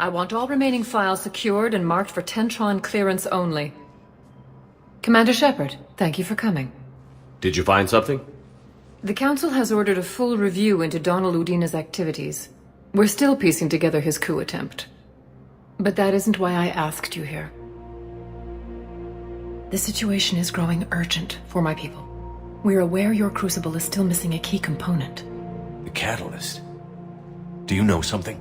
I want all remaining files secured and marked for Tentron clearance only. Commander Shepard, thank you for coming. Did you find something? The Council has ordered a full review into Donnel Udina's activities. We're still piecing together his coup attempt. But that isn't why I asked you here. The situation is growing urgent for my people. We're aware your crucible is still missing a key component. The catalyst. Do you know something?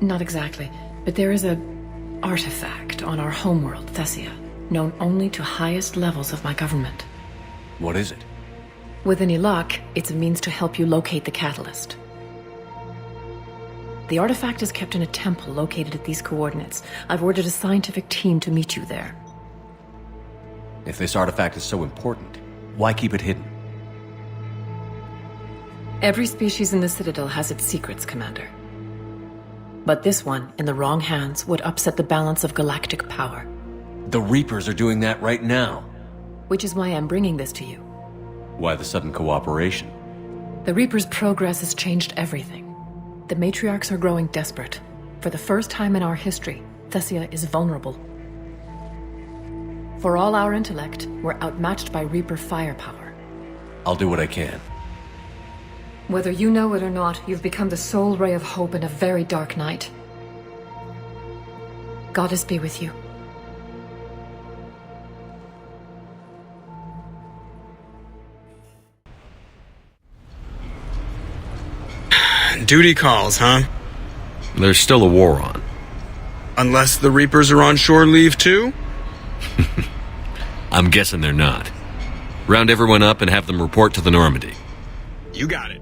Not exactly, but there is an artifact on our homeworld, Thessia, known only to highest levels of my government. What is it? With any luck, it's a means to help you locate the catalyst. The artifact is kept in a temple located at these coordinates. I've ordered a scientific team to meet you there. If this artifact is so important, why keep it hidden? Every species in the Citadel has its secrets, Commander. But this one, in the wrong hands, would upset the balance of galactic power. The Reapers are doing that right now. Which is why I'm bringing this to you. Why the sudden cooperation? The Reapers' progress has changed everything. The matriarchs are growing desperate. For the first time in our history, Thessia is vulnerable. For all our intellect, we're outmatched by Reaper firepower. I'll do what I can. Whether you know it or not, you've become the sole ray of hope in a very dark night. Goddess be with you. Duty calls, huh? There's still a war on. Unless the Reapers are on shore leave too? I'm guessing they're not. Round everyone up and have them report to the Normandy. You got it.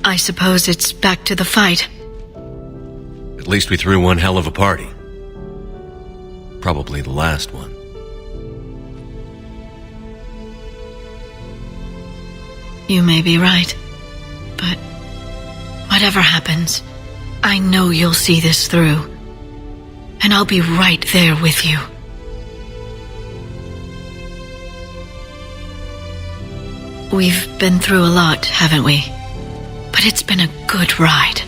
I suppose it's back to the fight. At least we threw one hell of a party. Probably the last one. You may be right. But whatever happens, I know you'll see this through. And I'll be right there with you. We've been through a lot, haven't we? But it's been a good ride.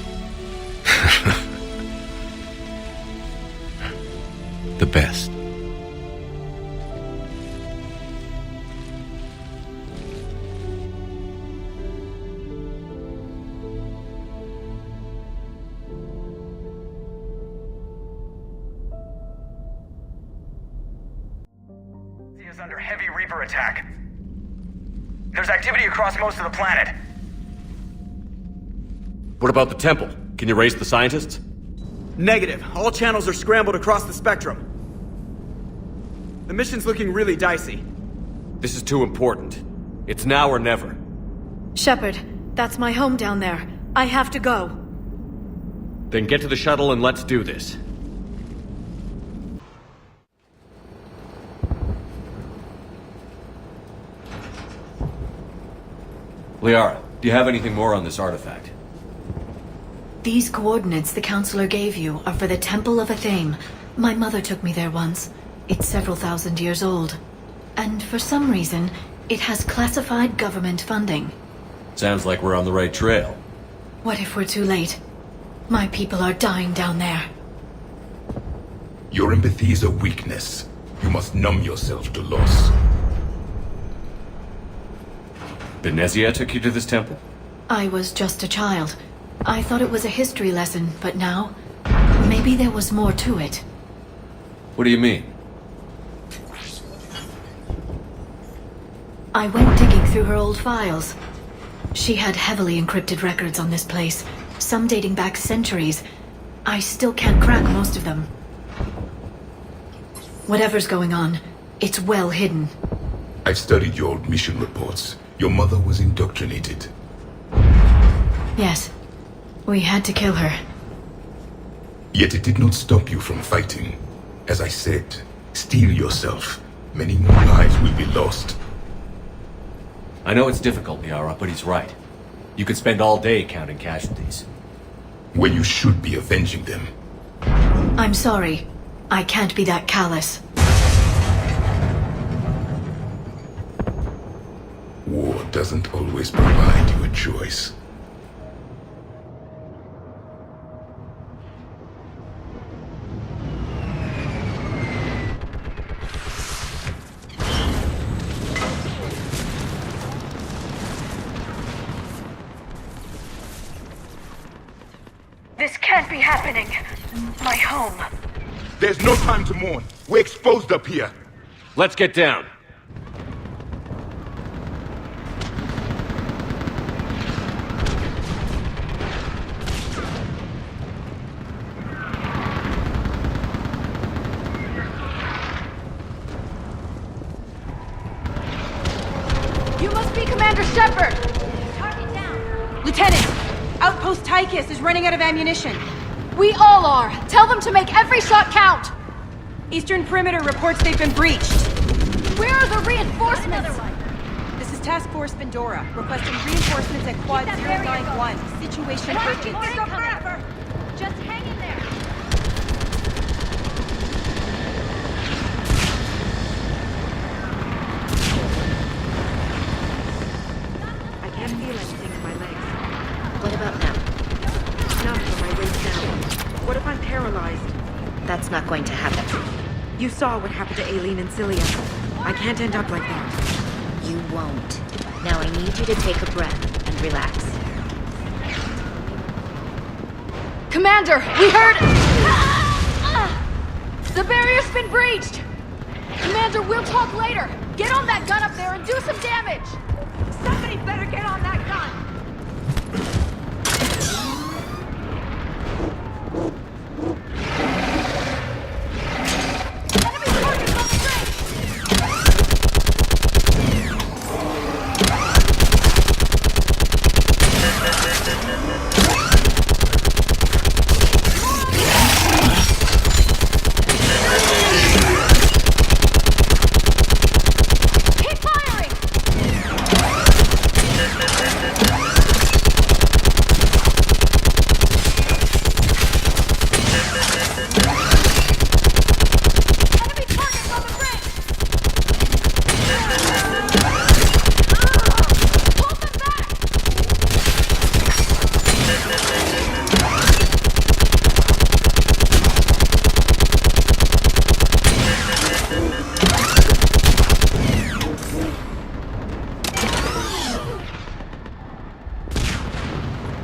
The best. Is under heavy Reaper attack. There's activity across most of the planet. What about the temple? Can you raise the scientists? Negative. All channels are scrambled across the spectrum. The mission's looking really dicey. This is too important. It's now or never. Shepard, that's my home down there. I have to go. Then get to the shuttle and let's do this. Liara, do you have anything more on this artifact? These coordinates the Councilor gave you are for the Temple of Athame. My mother took me there once. It's several thousand years old. And for some reason, it has classified government funding. Sounds like we're on the right trail. What if we're too late? My people are dying down there. Your empathy is a weakness. You must numb yourself to loss. Benezia took you to this temple? I was just a child. I thought it was a history lesson, but now, maybe there was more to it. What do you mean? I went digging through her old files. She had heavily encrypted records on this place, some dating back centuries. I still can't crack most of them. Whatever's going on, it's well hidden. I've studied your old mission reports. Your mother was indoctrinated. Yes. We had to kill her. Yet it did not stop you from fighting. As I said, Steel yourself. Many more lives will be lost. I know it's difficult, Liara, but he's right. You could spend all day counting casualties. When you should be avenging them. I'm sorry. I can't be that callous. War doesn't always provide you a choice. This can't be happening. My home. There's no time to mourn. We're exposed up here. Let's get down. You must be Commander Shepard! Target down. Lieutenant, Outpost Tychus is running out of ammunition. We all are. Tell them to make every shot count. Eastern Perimeter reports they've been breached. Where are the reinforcements? This is Task Force Pandora, requesting reinforcements at Quad 091. Situation urgent. Just hang in there. I can't feel anything in my legs. What about now? Numb from my waist down. What if I'm paralyzed? That's not going to happen. You saw what happened to Aileen and Cilia. I can't end up like that. You won't. Now I need you to take a breath and relax. Commander, we heard... The barrier's been breached! Commander, we'll talk later. Get on that gun up there and do some damage! Somebody better get on that gun!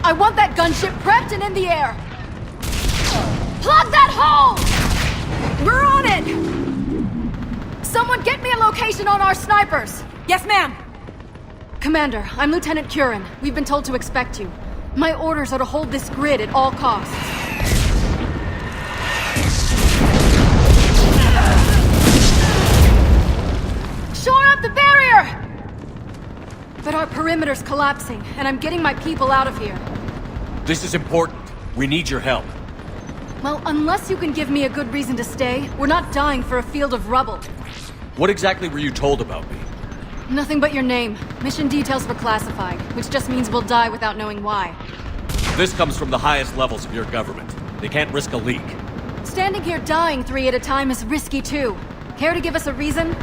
I want that gunship prepped and in the air! Plug that hole! We're on it! Someone get me a location on our snipers! Yes, ma'am! Commander, I'm Lieutenant Curran. We've been told to expect you. My orders are to hold this grid at all costs. Shore up the barrier! But our perimeter's collapsing, and I'm getting my people out of here. This is important. We need your help. Well, unless you can give me a good reason to stay, we're not dying for a field of rubble. What exactly were you told about me? Nothing but your name. Mission details were classified, which just means we'll die without knowing why. This comes from the highest levels of your government. They can't risk a leak. Standing here dying 3 at a time is risky too. Care to give us a reason?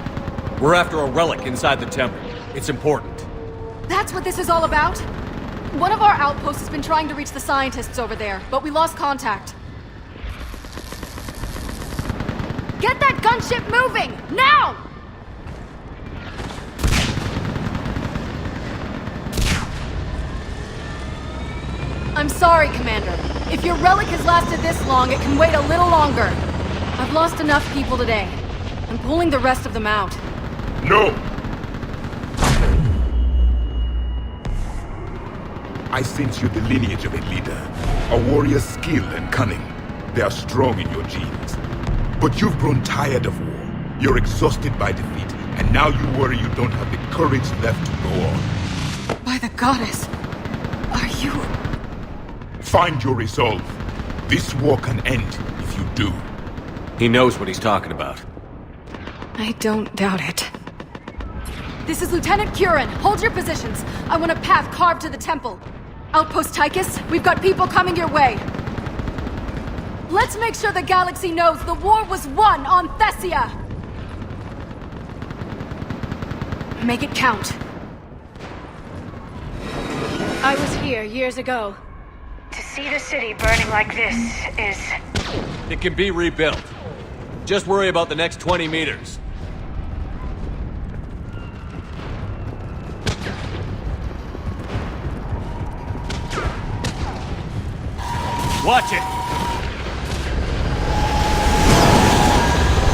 We're after a relic inside the temple. It's important. That's what this is all about? One of our outposts has been trying to reach the scientists over there, but we lost contact. Get that gunship moving! Now! I'm sorry, Commander. If your relic has lasted this long, it can wait a little longer. I've lost enough people today. I'm pulling the rest of them out. No! I sense you're the lineage of a leader. A warrior's skill and cunning. They are strong in your genes. But you've grown tired of war. You're exhausted by defeat, and now you worry you don't have the courage left to go on. By the goddess, are you... Find your resolve. This war can end if you do. He knows what he's talking about. I don't doubt it. This is Lieutenant Curran. Hold your positions. I want a path carved to the temple. Outpost Tychus, we've got people coming your way. Let's make sure the galaxy knows the war was won on Thessia! Make it count. I was here years ago. To see the city burning like this is... It can be rebuilt. Just worry about the next 20 meters. Watch it!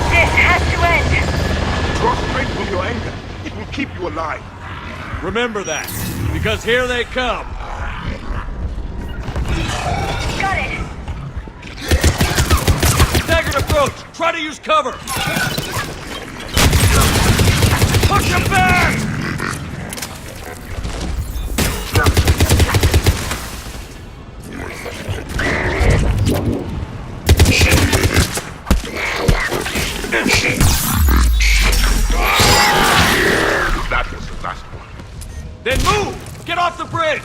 This has to end! Draw strength from your anger. It will keep you alive. Remember that, because here they come! Got it! Staggered approach! Try to use cover! Push him back! That was the last one. Then move! Get off the bridge!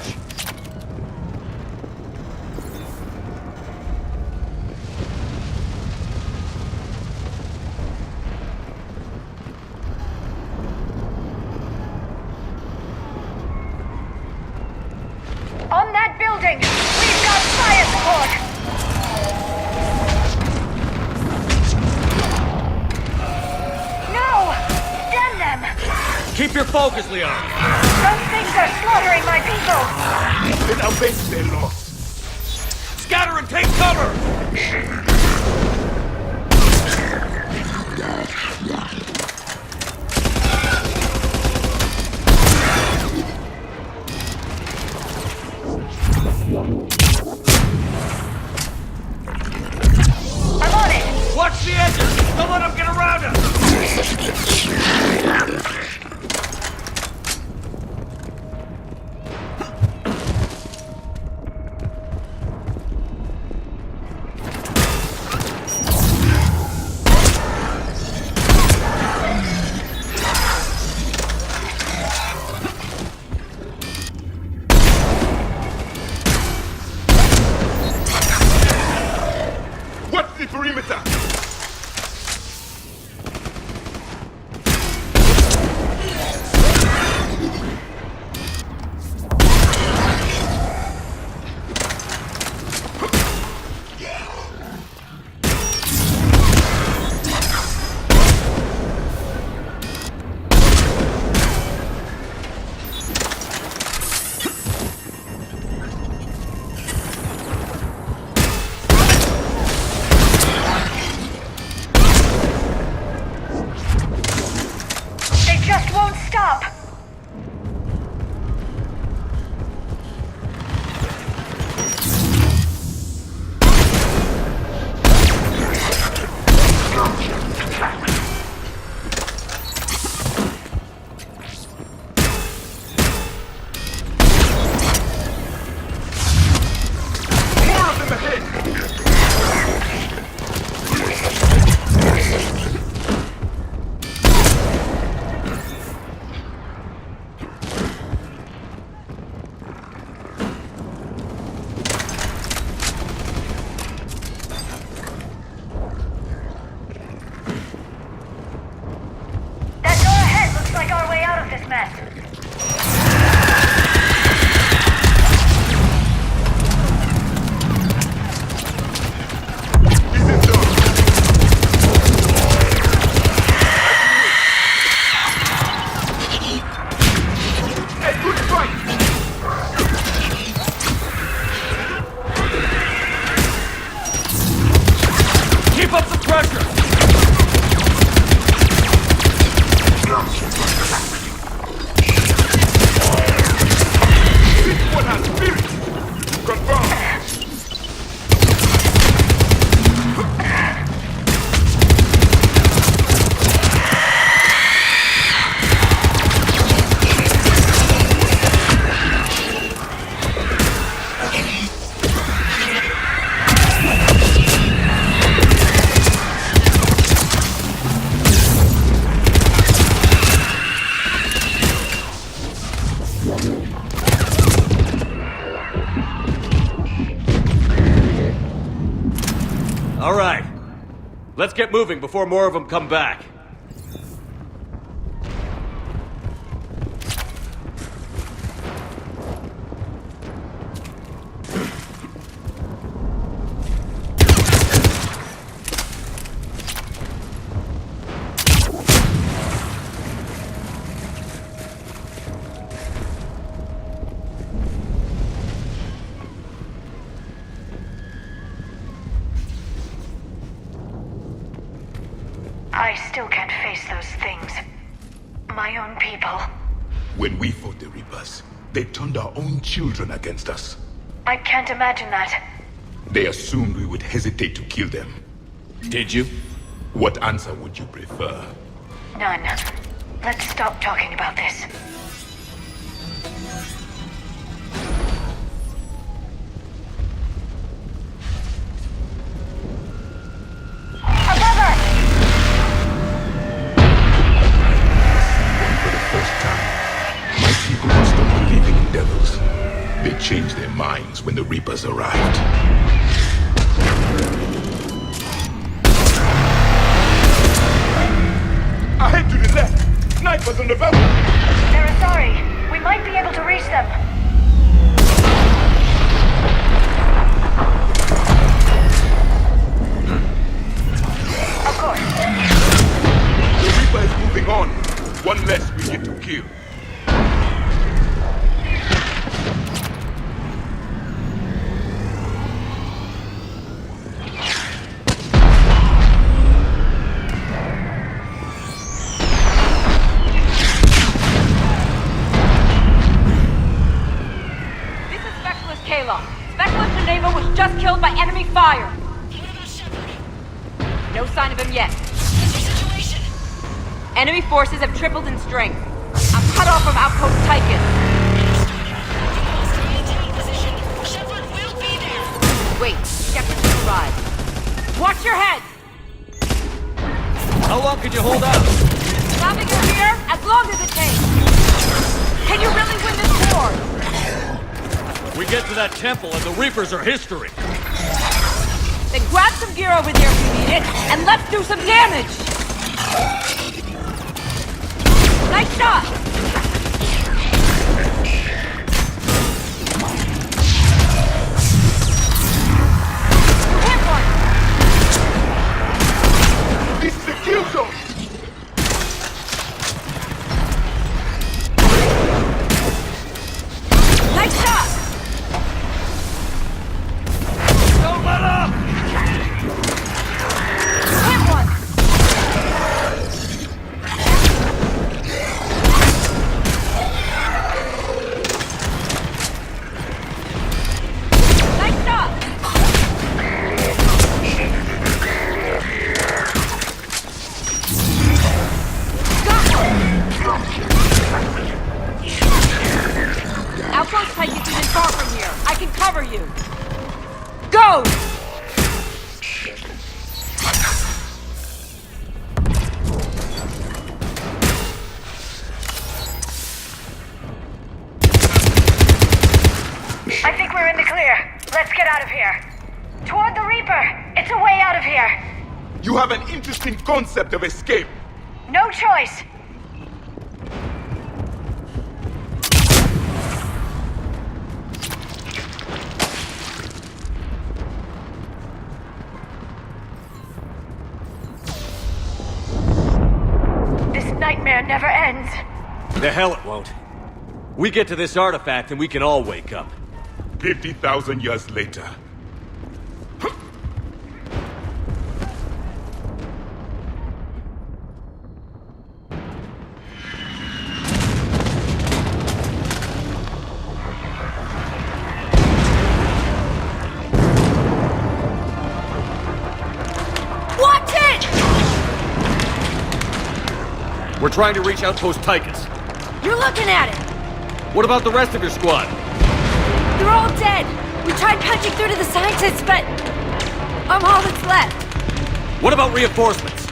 On that building! We've got fire support! No! Damn them! Keep your focus, Leon! Those things are slaughtering my people! Then our base they lost. Scatter and take cover! I'm on it! Watch the edges! Don't let them get around us! What's the perimeter? All right. Let's get moving before more of them come back. I still can't face those things. My own people. When we fought the Reapers, they turned our own children against us. I can't imagine that. They assumed we would hesitate to kill them. Did you? What answer would you prefer? None. Let's stop talking about this. Above us! For the first time, my people must stop believing in devils. They changed their minds when the Reapers arrived. Ahead to the left! Snipers on the boat! They're asari. We might be able to reach them. Of course. The Reaper is moving on. One less we get to kill. Just killed by enemy fire. No sign of him yet. Enemy forces have tripled in strength. I'm cut off from outpost Tychus. Wait, Shepard will arrive. Watch your head! How long can you hold out? Stopping her here as long as it takes. Can you really win this war? We get to that temple and the Reapers are history. Then grab some gear over there if you need it, and let's do some damage! Nice shot! Hit one! This is the kill zone! Nice shot! Don't let up! Hit one! Nice shot! Got one! Outpost Tychus isn't far from here. I can cover you. Go! I think we're in the clear. Let's get out of here. Toward the Reaper! It's a way out of here! You have an interesting concept of escape. No choice! This nightmare never ends. The hell it won't. We get to this artifact and we can all wake up. 50,000 years later. Watch it! We're trying to reach Outpost Tychus. You're looking at it! What about the rest of your squad? They're all dead! We tried punching through to the scientists, but I'm all that's left. What about reinforcements?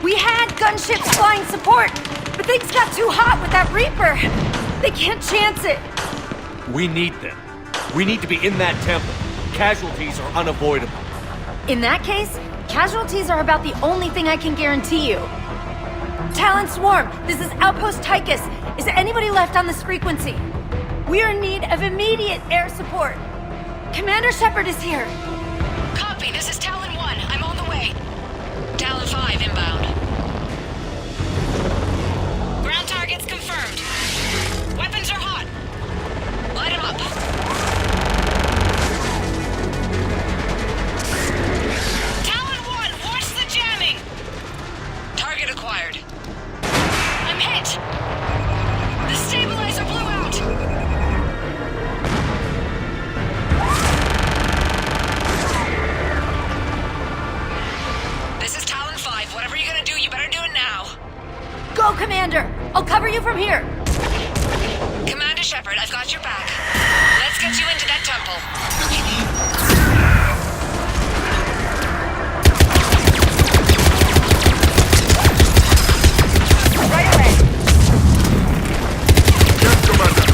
We had gunships flying support, but things got too hot with that Reaper. They can't chance it. We need them. We need to be in that temple. Casualties are unavoidable. In that case, Casualties are about the only thing I can guarantee you. Talon Swarm, this is Outpost Tychus. Is there anybody left on this frequency? We are in need of immediate air support. Commander Shepard is here. Copy, this is Talon 1. I'm on the way. Talon 5 inbound. Ground targets confirmed. Weapons are hot. Light them up. Talon 1, watch the jamming! Target acquired. I'm hit! The stabilizer blew out! This is Talon 5. Whatever you're gonna do, you better do it now. Go, Commander! I'll cover you from here! Commander Shepard, I've got your back. Let's get you into that temple. Right away. Yes, Commander.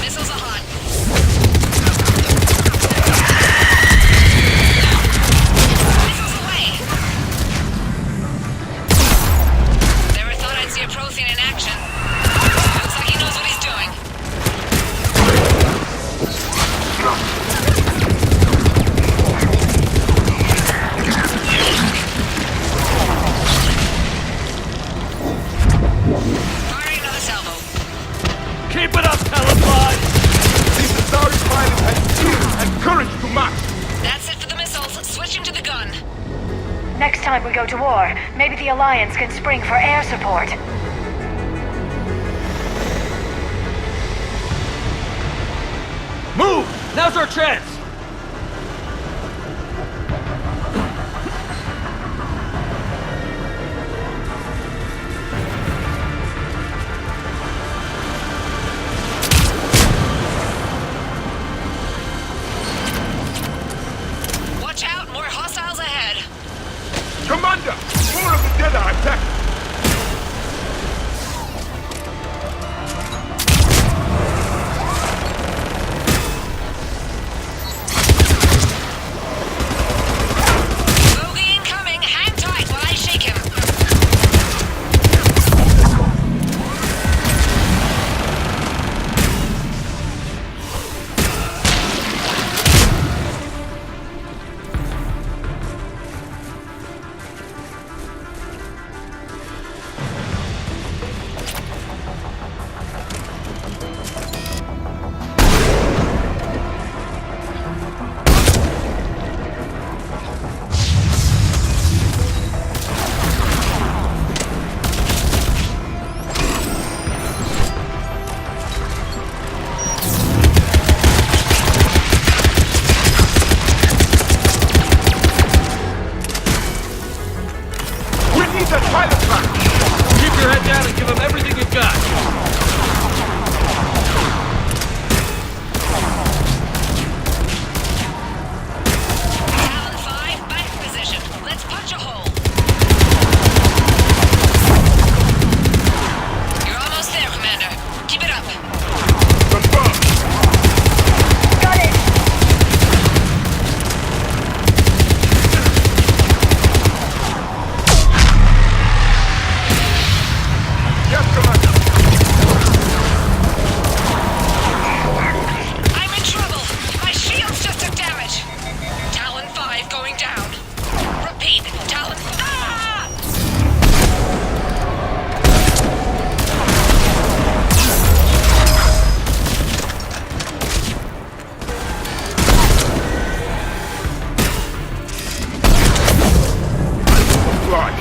Missiles are hot. Missiles away. Never thought I'd see a Prothean in action. Looks like he knows what he's doing. Firing another salvo. Keep it up, Talon 5! These asari pilots had skills and courage to match. That's it for the missiles. Switching to the gun. Next time we go to war, maybe the Alliance can spring for air support. Move! Now's our chance! Watch out, more hostiles ahead. Commander, more of the dead are attacking. Bogey incoming. Hang tight while I shake him. We need that pilot back. Keep your head down and give them everything you've got! Talon 5, back position. Let's punch a hole. You're almost there, Commander. Keep it up. Confirm. Got it! Yes, Commander. I'm in trouble. My shields just took damage. Talon 5 going down. Repeat. Talon... Ah! Fly.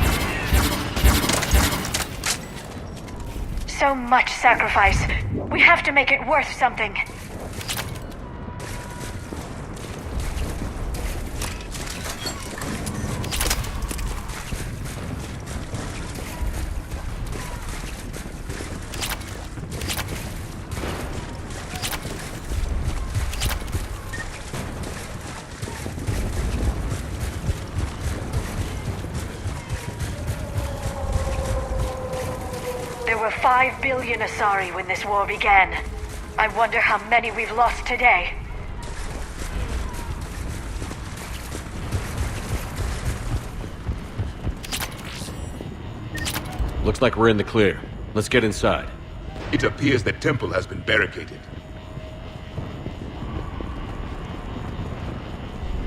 So much sacrifice. We have to make it worth something. There were 5 billion Asari when this war began. I wonder how many we've lost today. Looks like we're in the clear. Let's get inside. It appears the temple has been barricaded.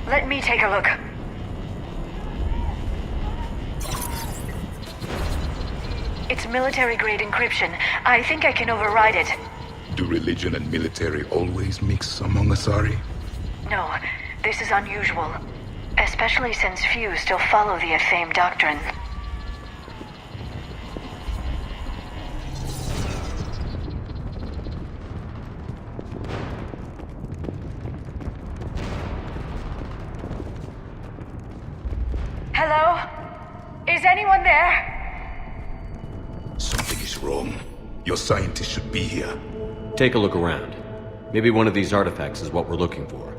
Let me take a look. It's military-grade encryption. I think I can override it. Do religion and military always mix among Asari? No, this is unusual. Especially since few still follow the Athame doctrine. Hello? Is anyone there? Something is wrong. Your scientists should be here. Take a look around. Maybe one of these artifacts is what we're looking for.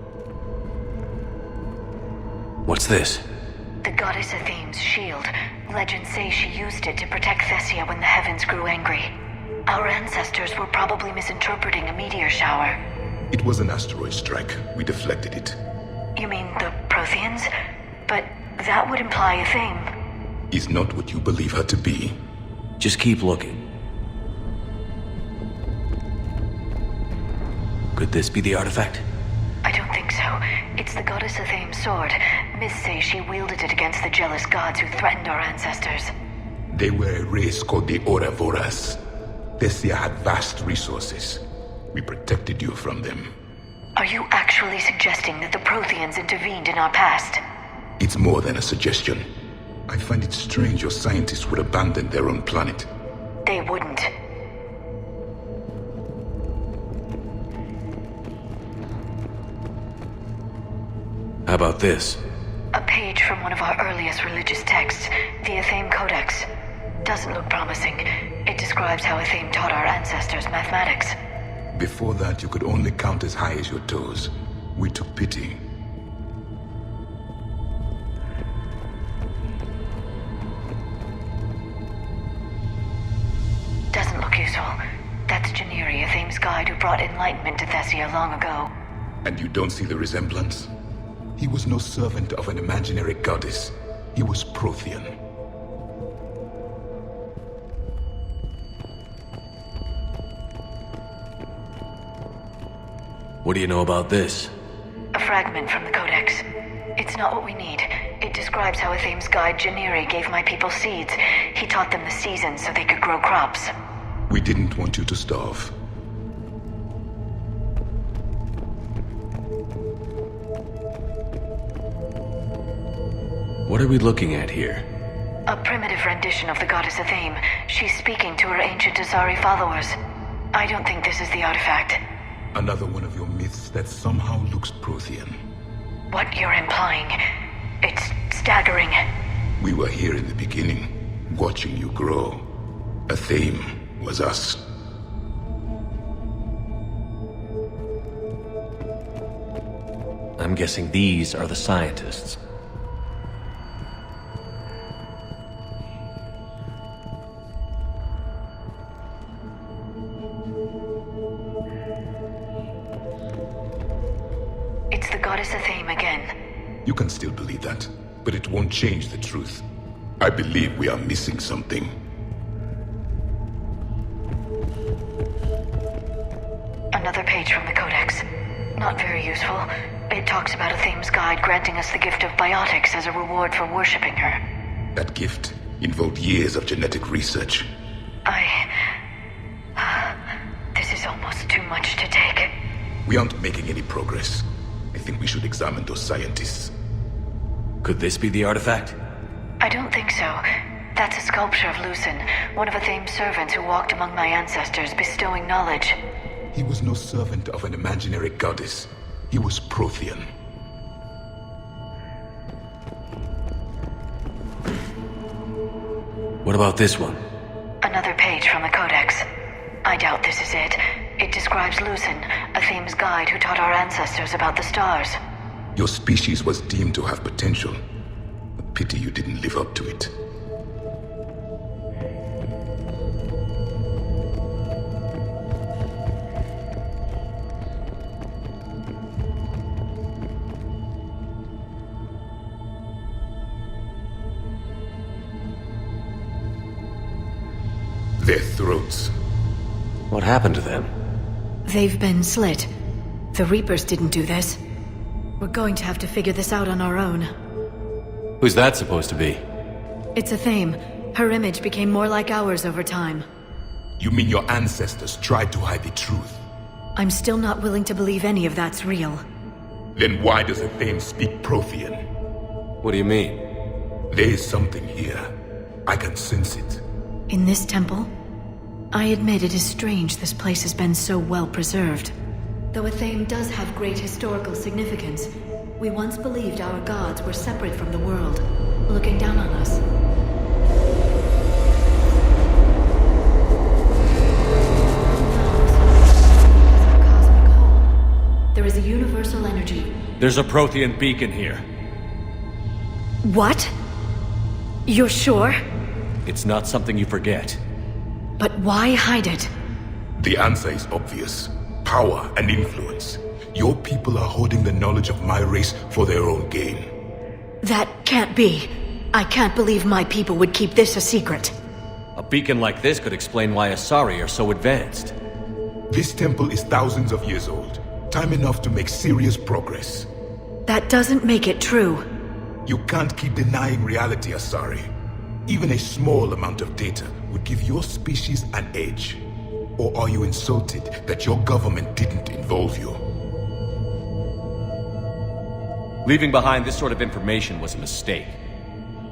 What's this? The goddess Athame's shield. Legends say she used it to protect Thessia when the heavens grew angry. Our ancestors were probably misinterpreting a meteor shower. It was an asteroid strike. We deflected it. You mean the Protheans? But that would imply Athame. Is not what you believe her to be. Just keep looking. Could this be the artifact? I don't think so. It's the goddess Athame's sword. Myths say she wielded it against the jealous gods who threatened our ancestors. They were a race called the Ouroboros. Thessia had vast resources. We protected you from them. Are you actually suggesting that the Protheans intervened in our past? It's more than a suggestion. I find it strange your scientists would abandon their own planet. They wouldn't. How about this? A page from one of our earliest religious texts, the Athame Codex. Doesn't look promising. It describes how Athame taught our ancestors mathematics. Before that, you could only count as high as your toes. We took pity. Doesn't look useful. That's Janiri, Athame's guide who brought enlightenment to Thessia long ago. And you don't see the resemblance? He was no servant of an imaginary goddess. He was Prothean. What do you know about this? A fragment from the Codex. It's not what we need. It describes how Athame's guide Janiri gave my people seeds. He taught them the seasons so they could grow crops. We didn't want you to starve. What are we looking at here? A primitive rendition of the goddess Athame. She's speaking to her ancient Asari followers. I don't think this is the artifact. Another one of your myths that somehow looks Prothean. What you're implying, it's staggering. We were here in the beginning, watching you grow. Athame was us. I'm guessing these are the scientists. It's the goddess Athame again. You can still believe that, but it won't change the truth. I believe we are missing something. Another page from the Codex. Not very useful. It talks about Athame's guide granting us the gift of biotics as a reward for worshipping her. That gift involved years of genetic research. This is almost too much to take. We aren't making any progress. I think we should examine those scientists. Could this be the artifact? I don't think so. That's a sculpture of Lucen, one of Athame's servants who walked among my ancestors, bestowing knowledge. He was no servant of an imaginary goddess. He was Prothean. What about this one? Another page from the Codex. I doubt this is it. It describes Lucen, Athame's guide who taught our ancestors about the stars. Your species was deemed to have potential. A pity you didn't live up to it. Their throats. What happened to them? They've been slit. The Reapers didn't do this. We're going to have to figure this out on our own. Who's that supposed to be? It's Athame. Her image became more like ours over time. You mean your ancestors tried to hide the truth? I'm still not willing to believe any of that's real. Then why does Athame speak Prothean? What do you mean? There is something here. I can sense it. In this temple? I admit it is strange this place has been so well preserved. Though Athame does have great historical significance, we once believed our gods were separate from the world, looking down on us. There is a universal energy. There's a Prothean beacon here. What? You're sure? It's not something you forget. But why hide it? The answer is obvious. Power and influence. Your people are holding the knowledge of my race for their own gain. That can't be. I can't believe my people would keep this a secret. A beacon like this could explain why Asari are so advanced. This temple is thousands of years old. Time enough to make serious progress. That doesn't make it true. You can't keep denying reality, Asari. Even a small amount of data would give your species an edge. Or are you insulted that your government didn't involve you? Leaving behind this sort of information was a mistake.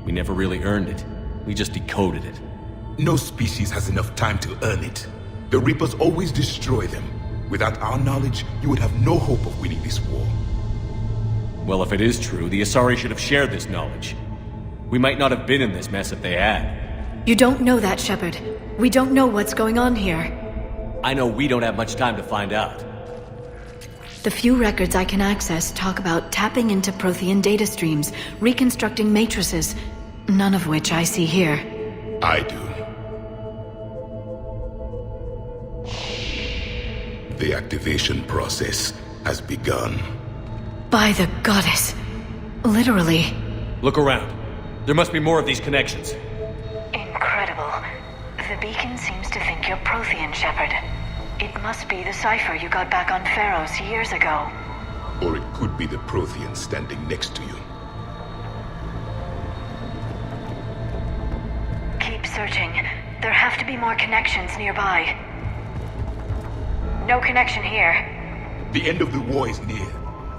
We never really earned it. We just decoded it. No species has enough time to earn it. The Reapers always destroy them. Without our knowledge, you would have no hope of winning this war. Well, if it is true, the Asari should have shared this knowledge. We might not have been in this mess if they had. You don't know that, Shepard. We don't know what's going on here. I know we don't have much time to find out. The few records I can access talk about tapping into Prothean data streams, reconstructing matrices, none of which I see here. I do. The activation process has begun. By the goddess. Literally. Look around. There must be more of these connections. Incredible. The beacon seems to think you're Prothean, Shepard. It must be the cipher you got back on Pharaohs years ago. Or it could be the Prothean standing next to you. Keep searching. There have to be more connections nearby. No connection here. The end of the war is near.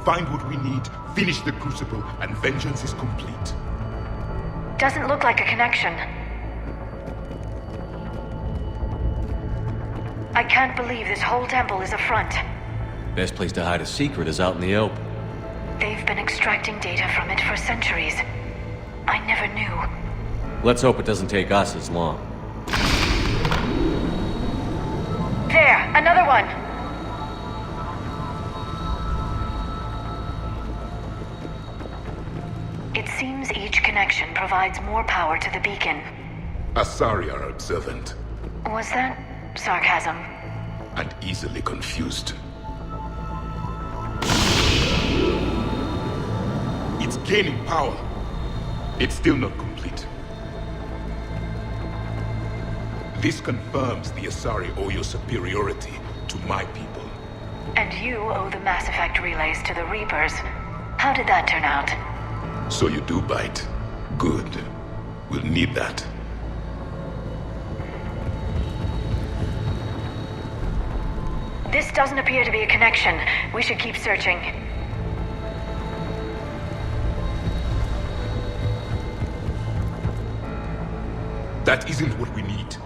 Find what we need, finish the Crucible, and vengeance is complete. Doesn't look like a connection. I can't believe this whole temple is a front. Best place to hide a secret is out in the open. They've been extracting data from it for centuries. I never knew. Let's hope it doesn't take us as long. There! Another one! It seems each connection provides more power to the beacon. Asari are observant. Was that sarcasm? And easily confused. It's gaining power. It's still not complete. This confirms the Asari owe your superiority to my people. And you owe the Mass Effect relays to the Reapers. How did that turn out? So you do bite. Good. We'll need that. This doesn't appear to be a connection. We should keep searching. That isn't what we need.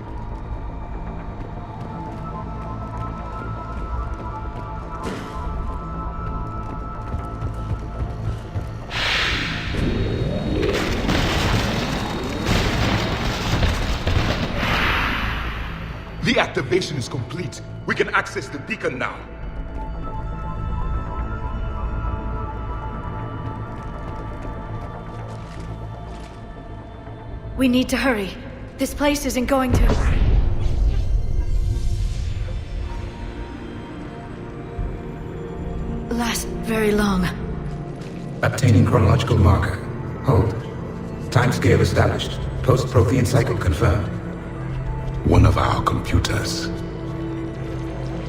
The activation is complete. We can access the beacon now. We need to hurry. This place isn't going to... last very long. Obtaining chronological marker. Hold. Timescale established. Post-Prothean cycle confirmed. One of our computers.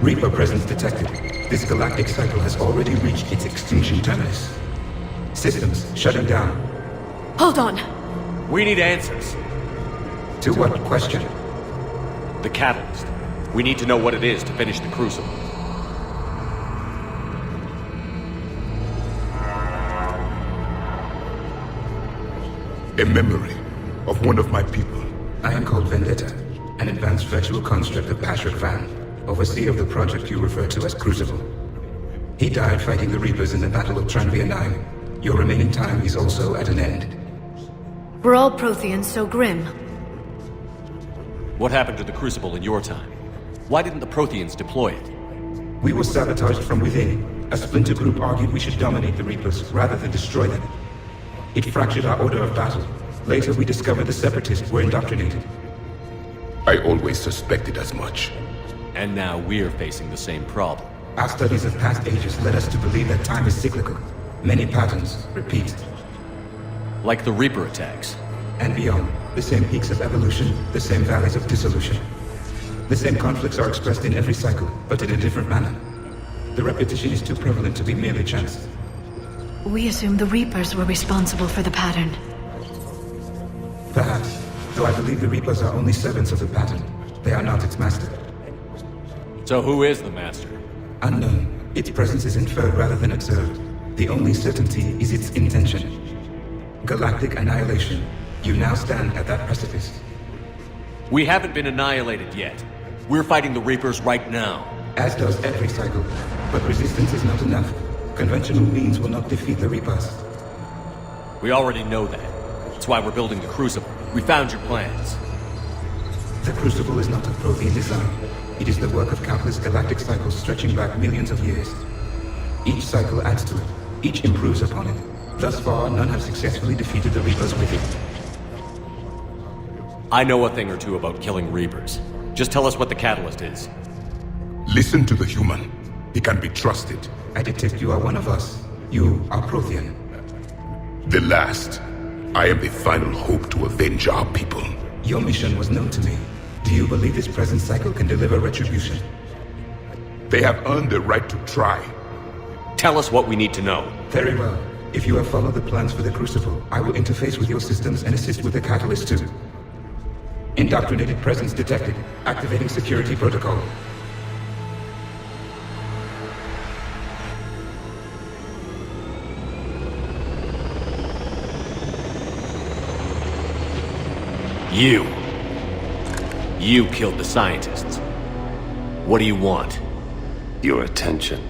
Reaper presence detected. This galactic cycle has already reached its extinction terminus. Systems shutting down. Hold on. We need answers. To what question? The catalyst. We need to know what it is to finish the Crucible. A memory of one of my people. I am called Vendetta, an advanced virtual construct of Patrick Van, overseer of the project you refer to as Crucible. He died fighting the Reapers in the Battle of Tranvia 9. Your remaining time is also at an end. We're all Protheans so grim. What happened to the Crucible in your time? Why didn't the Protheans deploy it? We were sabotaged from within. A splinter group argued we should dominate the Reapers rather than destroy them. It fractured our order of battle. Later we discovered the Separatists were indoctrinated. I always suspected as much. And now we're facing the same problem. Our studies of past ages led us to believe that time is cyclical. Many patterns repeat. Like the Reaper attacks. And beyond, the same peaks of evolution, the same valleys of dissolution. The same conflicts are expressed in every cycle, but in a different manner. The repetition is too prevalent to be merely chance. We assumed the Reapers were responsible for the pattern. Perhaps, though I believe the Reapers are only servants of the pattern. They are not its master. So who is the master? Unknown. Its presence is inferred rather than observed. The only certainty is its intention. Galactic annihilation. You now stand at that precipice. We haven't been annihilated yet. We're fighting the Reapers right now. As does every cycle. But resistance is not enough. Conventional means will not defeat the Reapers. We already know that. That's why we're building the Crucible. We found your plans. The Crucible is not of Prothean design. It is the work of countless galactic cycles stretching back millions of years. Each cycle adds to it. Each improves upon it. Thus far, none have successfully defeated the Reapers with it. I know a thing or two about killing Reapers. Just tell us what the catalyst is. Listen to the human. He can be trusted. I detect you are one of us. You are Prothean. The last. I am the final hope to avenge our people. Your mission was known to me. Do you believe this present cycle can deliver retribution? They have earned the right to try. Tell us what we need to know. Very well. If you have followed the plans for the Crucible, I will interface with your systems and assist with the catalyst too. Indoctrinated presence detected. Activating security protocol. You killed the scientists. What do you want? Your attention.